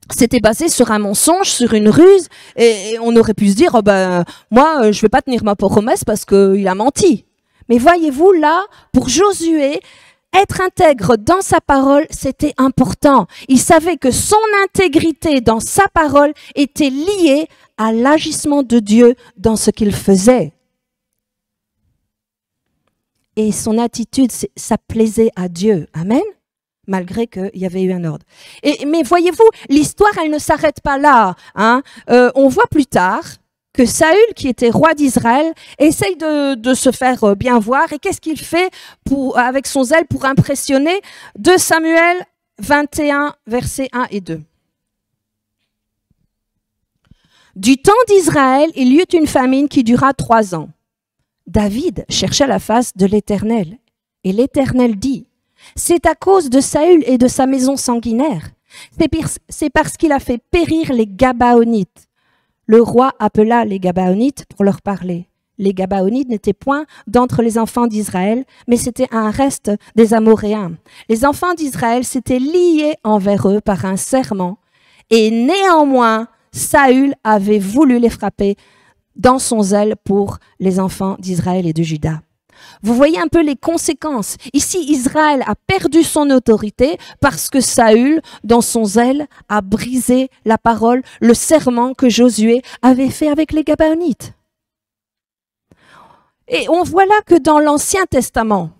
c'était basé sur un mensonge, sur une ruse, et on aurait pu se dire, moi, je ne vais pas tenir ma promesse parce qu'il a menti. Mais voyez-vous, là, pour Josué, être intègre dans sa parole, c'était important. Il savait que son intégrité dans sa parole était liée à l'agissement de Dieu dans ce qu'il faisait. Et son attitude, ça plaisait à Dieu. Amen. Malgré qu'il y avait eu un ordre. Mais voyez-vous, l'histoire, elle ne s'arrête pas là. Hein. On voit plus tard que Saül, qui était roi d'Israël, essaye de se faire bien voir. Et qu'est-ce qu'il fait avec son zèle pour impressionner? 2 Samuel 21, versets 1 et 2. Du temps d'Israël, il y eut une famine qui dura 3 ans. David chercha la face de l'Éternel. Et l'Éternel dit, c'est à cause de Saül et de sa maison sanguinaire. C'est parce qu'il a fait périr les Gabaonites. Le roi appela les Gabaonites pour leur parler. Les Gabaonites n'étaient point d'entre les enfants d'Israël, mais c'était un reste des Amoréens. Les enfants d'Israël s'étaient liés envers eux par un serment, et néanmoins, Saül avait voulu les frapper dans son zèle pour les enfants d'Israël et de Juda. Vous voyez un peu les conséquences. Ici, Israël a perdu son autorité parce que Saül, dans son zèle, a brisé la parole, le serment que Josué avait fait avec les Gabaonites. Et on voit là que dans l'Ancien Testament,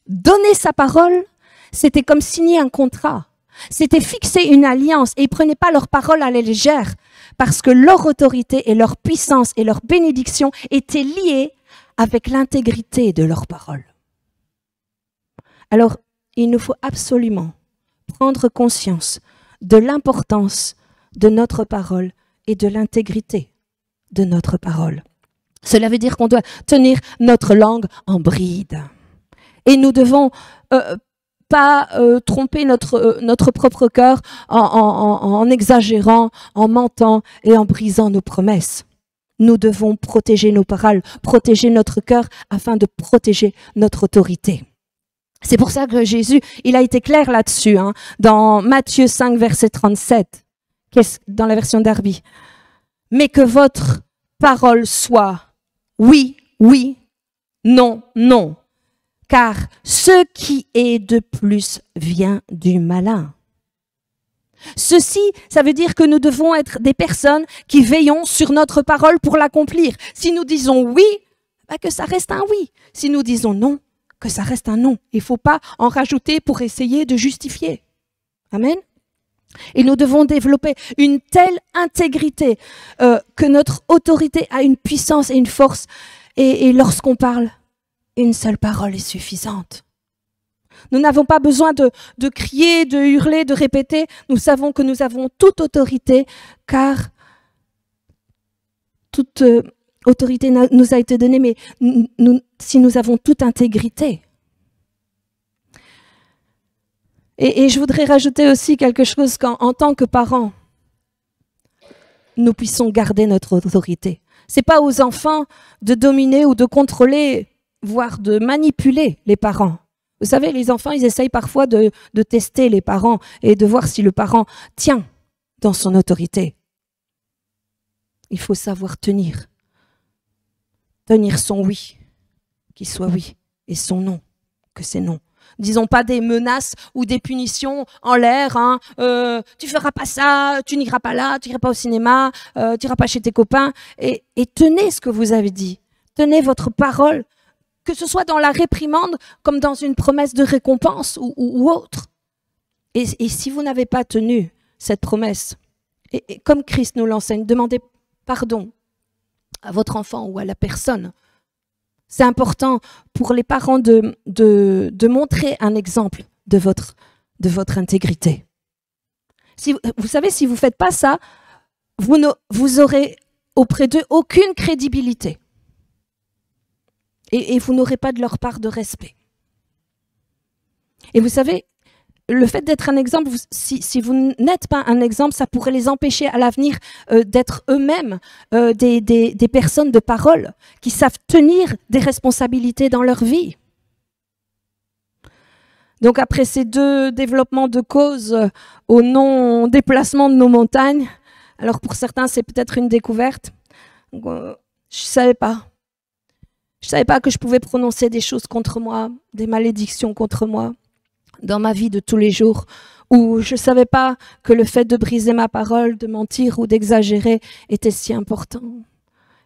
donner sa parole, c'était comme signer un contrat. C'était fixer une alliance et ils ne prenaient pas leur parole à la légère parce que leur autorité et leur puissance et leur bénédiction étaient liées avec l'intégrité de leurs paroles. Alors, il nous faut absolument prendre conscience de l'importance de notre parole et de l'intégrité de notre parole. Cela veut dire qu'on doit tenir notre langue en bride. Et nous devons pas tromper notre propre cœur en exagérant, en mentant et en brisant nos promesses. Nous devons protéger nos paroles, protéger notre cœur afin de protéger notre autorité. C'est pour ça que Jésus, il a été clair là-dessus, hein, dans Matthieu 5, verset 37, dans la version Darby. Mais que votre parole soit oui, oui, non, non. Car ce qui est de plus vient du malin. Ceci, ça veut dire que nous devons être des personnes qui veillons sur notre parole pour l'accomplir. Si nous disons oui, que ça reste un oui. Si nous disons non, que ça reste un non. Il ne faut pas en rajouter pour essayer de justifier. Amen. Et nous devons développer une telle intégrité que notre autorité a une puissance et une force. Et lorsqu'on parle, une seule parole est suffisante. Nous n'avons pas besoin de crier, de hurler, de répéter. Nous savons que nous avons toute autorité, car toute autorité nous a été donnée, mais si nous avons toute intégrité. Et je voudrais rajouter aussi quelque chose qu'en tant que parents, nous puissions garder notre autorité. Ce n'est pas aux enfants de dominer ou de contrôler, voire de manipuler les parents. Vous savez, les enfants, ils essayent parfois de tester les parents et de voir si le parent tient dans son autorité. Il faut savoir tenir. Tenir son oui, qu'il soit oui, et son non, que c'est non. Disons pas des menaces ou des punitions en l'air. Hein. Tu feras pas ça, tu n'iras pas là, tu n'iras pas au cinéma, tu n'iras pas chez tes copains. Et tenez ce que vous avez dit. Tenez votre parole, que ce soit dans la réprimande comme dans une promesse de récompense ou autre. Et si vous n'avez pas tenu cette promesse, et comme Christ nous l'enseigne, demandez pardon à votre enfant ou à la personne. C'est important pour les parents de montrer un exemple de votre intégrité. Vous savez, si vous ne faites pas ça, vous aurez auprès d'eux aucune crédibilité. Et vous n'aurez pas de leur part de respect. Et vous savez, le fait d'être un exemple, si vous n'êtes pas un exemple, ça pourrait les empêcher à l'avenir d'être eux-mêmes des personnes de parole qui savent tenir des responsabilités dans leur vie. Donc après ces 2 développements de cause au non-déplacement de nos montagnes, alors pour certains c'est peut-être une découverte, je ne savais pas. Je ne savais pas que je pouvais prononcer des choses contre moi, des malédictions contre moi dans ma vie de tous les jours, où je ne savais pas que le fait de briser ma parole, de mentir ou d'exagérer était si important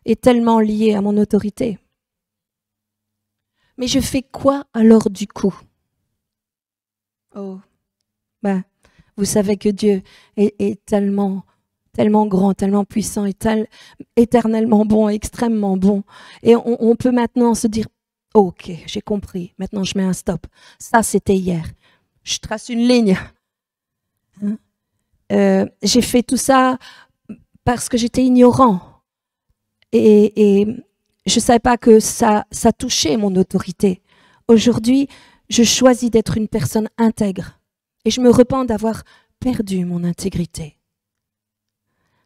et tellement lié à mon autorité. Mais je fais quoi alors du coup? Oh, vous savez que Dieu est tellement grand, tellement puissant, éternellement bon, extrêmement bon. Et on peut maintenant se dire, ok, j'ai compris, maintenant je mets un stop. Ça, c'était hier. Je trace une ligne. J'ai fait tout ça parce que j'étais ignorant. Et je ne savais pas que ça touchait mon autorité. Aujourd'hui, je choisis d'être une personne intègre. Et je me repens d'avoir perdu mon intégrité.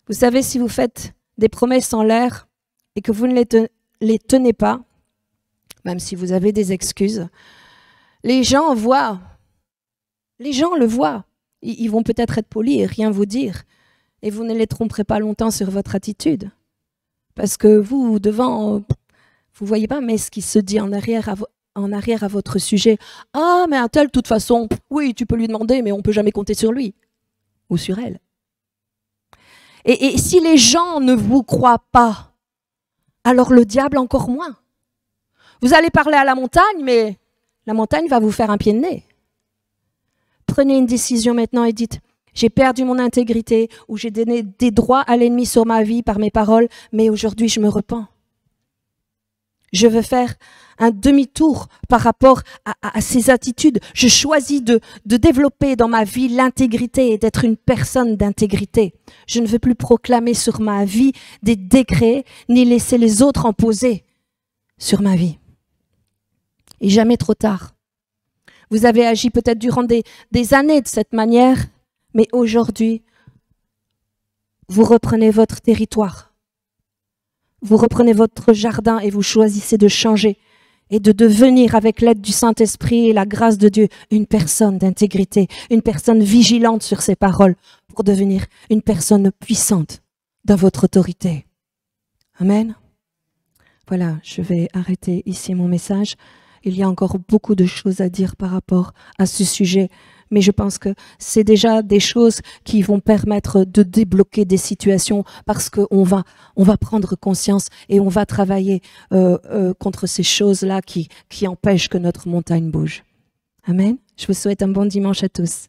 Vous savez, si vous faites des promesses en l'air et que vous ne les tenez pas, même si vous avez des excuses, les gens voient. Les gens le voient. Ils vont peut-être être polis et rien vous dire. Et vous ne les tromperez pas longtemps sur votre attitude. Parce que vous, devant, vous ne voyez pas, mais ce qui se dit en arrière à votre sujet. Ah, mais un tel, de toute façon, oui, tu peux lui demander, mais on ne peut jamais compter sur lui. Ou sur elle. Et si les gens ne vous croient pas, alors le diable encore moins. Vous allez parler à la montagne, mais la montagne va vous faire un pied de nez. Prenez une décision maintenant et dites, j'ai perdu mon intégrité ou j'ai donné des droits à l'ennemi sur ma vie par mes paroles, mais aujourd'hui je me repens. Je veux faire un demi-tour par rapport à ces attitudes. Je choisis de développer dans ma vie l'intégrité et d'être une personne d'intégrité. Je ne veux plus proclamer sur ma vie des décrets, ni laisser les autres en poser sur ma vie. Et jamais trop tard. Vous avez agi peut-être durant des années de cette manière, mais aujourd'hui, vous reprenez votre territoire. Vous reprenez votre jardin et vous choisissez de changer et de devenir, avec l'aide du Saint-Esprit et la grâce de Dieu, une personne d'intégrité, une personne vigilante sur ses paroles pour devenir une personne puissante dans votre autorité. Amen. Voilà, je vais arrêter ici mon message. Il y a encore beaucoup de choses à dire par rapport à ce sujet, mais je pense que c'est déjà des choses qui vont permettre de débloquer des situations parce qu'on va prendre conscience et on va travailler contre ces choses-là qui empêchent que notre montagne bouge. Amen. Je vous souhaite un bon dimanche à tous.